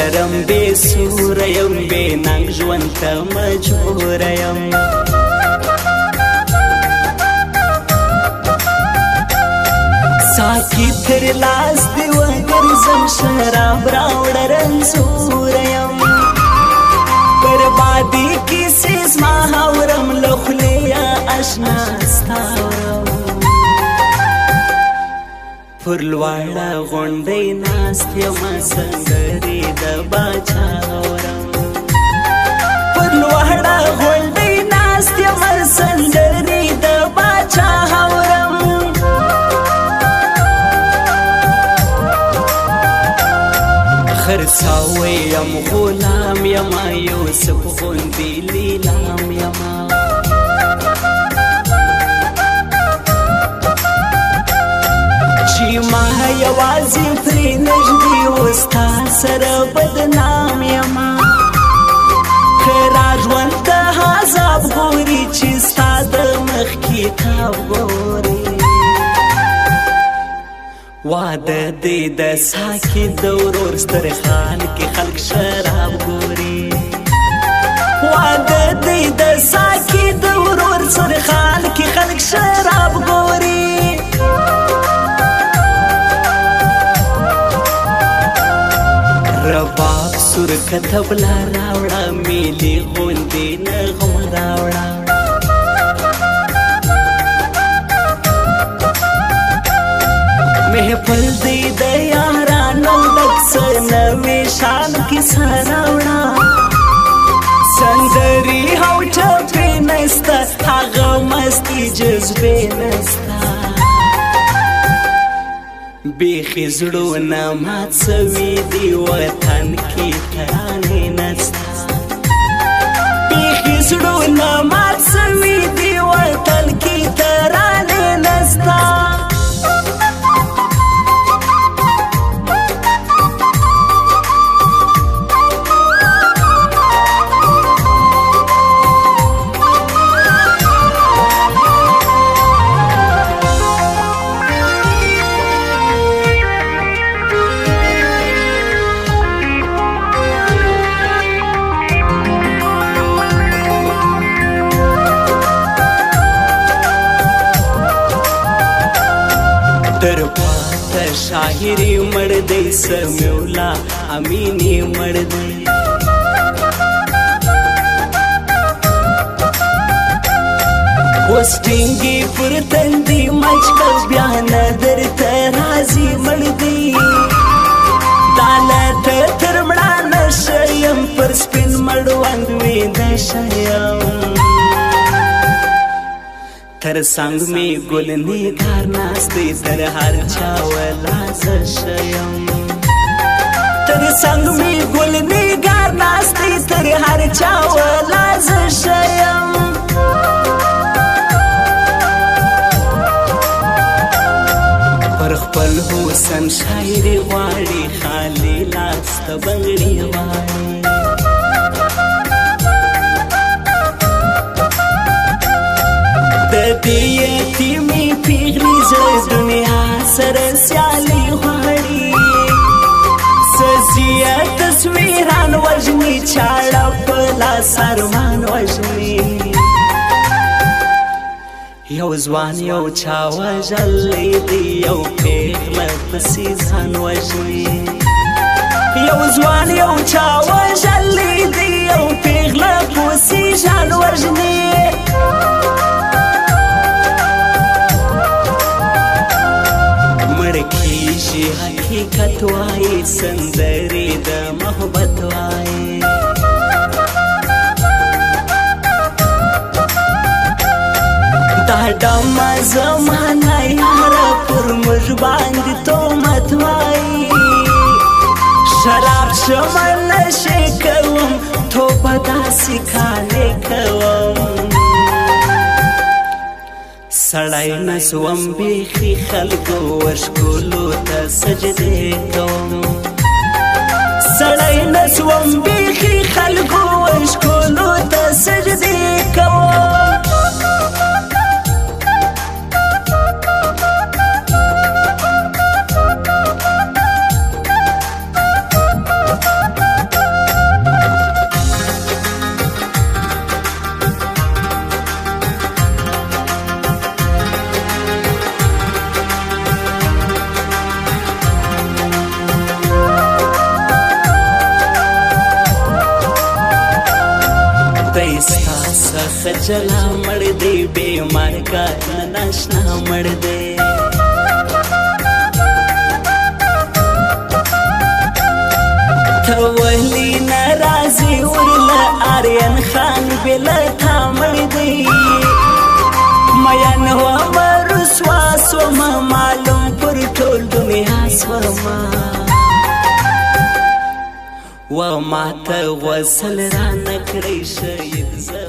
لرم بې سوره یم بې ننګ ژوند ته مجبوره یم ساقي تر لاس دې وګرځم شراب راوړه رنځوره یم بربادي کیسې زما هاورم له خولې یا اشنا ستا اورم پر لوړه غونډۍ ناست یمه سندرې د باچا اورم پر لوړه غونډۍ ناست یمه سندرې د باچا اورم خرڅاوی یم غلام یمه یوسف غوندې لیلام یمه ما یوازې پرې نږدې اوس تا سره بدنام یمه که را ژوند ته عذاب ګوري چې ستا د مخ کتاب ګوري واده دې د ساقي د ورور سترخان کې خلک شراب ګوري واده دې د ساقي د ورور سترخان کې خلک شراب ګوري رباب سور کتبلا راوړه میلی غوندې نغم راوړه محفل دی د یارانو ډک څه نوې شان کیسه راوړه سندرې او ټپې نسته هغه مستې جذبې نسته بیخي زړونه مات سوي دي وطن کې ترانې نسته بیخي زړونه مات سوي دي وطن کې ترانې نسته در پاته شاعري مړ دی سمیولا امیني مړ دی اوس ټینګې پر تندي مچکل بیا نظر ته راځي مړ دی دالته تر مړه نشه یم پر سپین مړوند ویده شیم تر څنګ می ګل نګار ناستې تر هر چا ولازه شیم تر څنګ می ګل نګار ناستې تر هر چا ولازه شیم پر خپل حسن شاعري غواړي خالي لاس ته بنګړي غواړي د دې یتیمې پیغلې زړه دنیا سره سیالي غواړي سزیه تصویران وژني چاړه په لاس ارمان وژني یو ځوان یو چا وژلی دی یو پیغله پسې ځان وژني یو ځوان یو چا وژلی دی یو پیغله پسې ځان وژني کیږي حقیقت وایي سندرې د محبت وایي دا ډمه زمانه یاره پر موږ باندې تهمت وایي شراب شمه نشې کوم توبه داسې کالې کوم سړی نسوم بیخي خلکو ورښکلو ته سجدې کوم سړی نسوم بیخي خلکو ورښکلو ته سجدې کوم خجلا مړ دی بے مرګه ناشنا مړ دی ته ولی ناراضي ورله آریان خان بلا تا مړ دی میان و مرسوا سوما معلوم پر ټول دنیا سوما و ما ته وصل را نکړی شهید